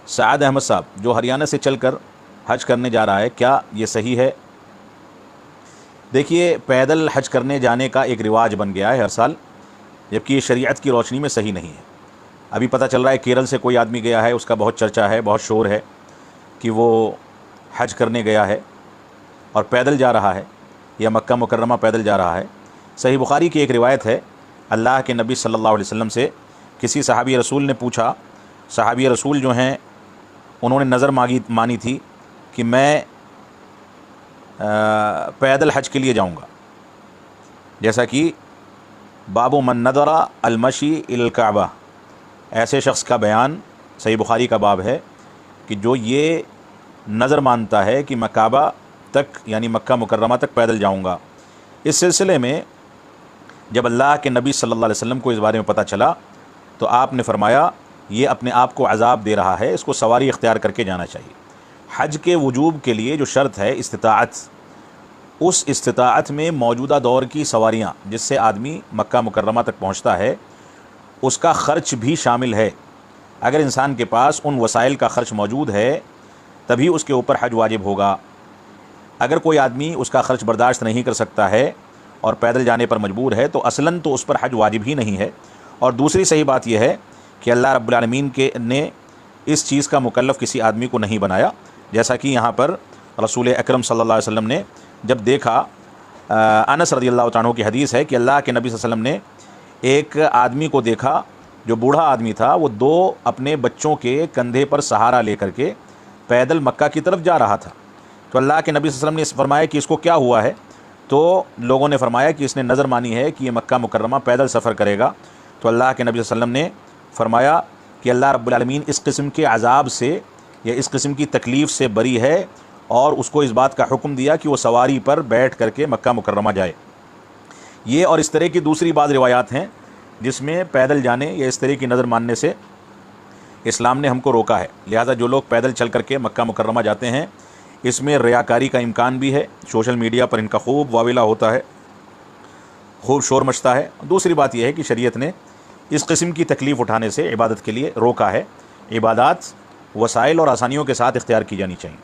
سعد احمد صاحب جو ہریانہ سے چل کر حج کرنے جا رہا ہے، کیا یہ صحیح ہے؟ دیکھیے، پیدل حج کرنے جانے کا ایک رواج بن گیا ہے ہر سال، جبکہ یہ شریعت کی روشنی میں صحیح نہیں ہے۔ ابھی پتہ چل رہا ہے کیرل سے کوئی آدمی گیا ہے، اس کا بہت چرچا ہے، بہت شور ہے کہ وہ حج کرنے گیا ہے اور پیدل جا رہا ہے، یا مکہ مکرمہ پیدل جا رہا ہے۔ صحیح بخاری کی ایک روایت ہے، اللہ کے نبی صلی اللہ علیہ وسلم سے کسی صحابی رسول نے پوچھا، صحابی رسول جو ہیں انہوں نے نظر مانی تھی کہ میں پیدل حج کے لیے جاؤں گا، جیسا کہ باب من نظر المشی الی الکعبہ، ایسے شخص کا بیان صحیح بخاری کا باب ہے کہ جو یہ نظر مانتا ہے کہ میں کعبہ تک یعنی مکہ مکرمہ تک پیدل جاؤں گا۔ اس سلسلے میں جب اللہ کے نبی صلی اللہ علیہ وسلم کو اس بارے میں پتہ چلا تو آپ نے فرمایا یہ اپنے آپ کو عذاب دے رہا ہے، اس کو سواری اختیار کر کے جانا چاہیے۔ حج کے وجوب کے لیے جو شرط ہے استطاعت، اس استطاعت میں موجودہ دور کی سواریاں جس سے آدمی مکہ مکرمہ تک پہنچتا ہے اس کا خرچ بھی شامل ہے۔ اگر انسان کے پاس ان وسائل کا خرچ موجود ہے تبھی اس کے اوپر حج واجب ہوگا۔ اگر کوئی آدمی اس کا خرچ برداشت نہیں کر سکتا ہے اور پیدل جانے پر مجبور ہے تو اصلاً تو اس پر حج واجب ہی نہیں ہے۔ اور دوسری صحیح بات یہ ہے کہ اللہ رب العالمین نے اس چیز کا مکلف کسی آدمی کو نہیں بنایا، جیسا کہ یہاں پر رسول اکرم صلی اللہ علیہ وسلم نے جب دیکھا، انس رضی اللہ عنہ کی حدیث ہے کہ اللہ کے نبی صلی اللہ علیہ وسلم نے ایک آدمی کو دیکھا جو بوڑھا آدمی تھا، وہ دو اپنے بچوں کے کندھے پر سہارا لے کر کے پیدل مکہ کی طرف جا رہا تھا۔ تو اللہ کے نبی صلی اللہ علیہ وسلم نے فرمایا کہ اس کو کیا ہوا ہے؟ تو لوگوں نے فرمایا کہ اس نے نظر مانی ہے کہ یہ مکہ مکرمہ پیدل سفر کرے گا۔ تو اللہ کے نبی صلی اللہ علیہ وسلم نے فرمایا کہ اللہ رب العالمین اس قسم کے عذاب سے یا اس قسم کی تکلیف سے بری ہے، اور اس کو اس بات کا حکم دیا کہ وہ سواری پر بیٹھ کر کے مکہ مکرمہ جائے۔ یہ اور اس طرح کی دوسری بعض روایات ہیں جس میں پیدل جانے یا اس طرح کی نظر ماننے سے اسلام نے ہم کو روکا ہے۔ لہٰذا جو لوگ پیدل چل کر کے مکہ مکرمہ جاتے ہیں اس میں ریاکاری کا امکان بھی ہے، سوشل میڈیا پر ان کا خوب واویلا ہوتا ہے، خوب شور مچتا ہے۔ دوسری بات یہ ہے کہ شریعت نے اس قسم کی تکلیف اٹھانے سے عبادت کے لیے روکا ہے۔ عبادات وسائل اور آسانیوں کے ساتھ اختیار کی جانی چاہیے۔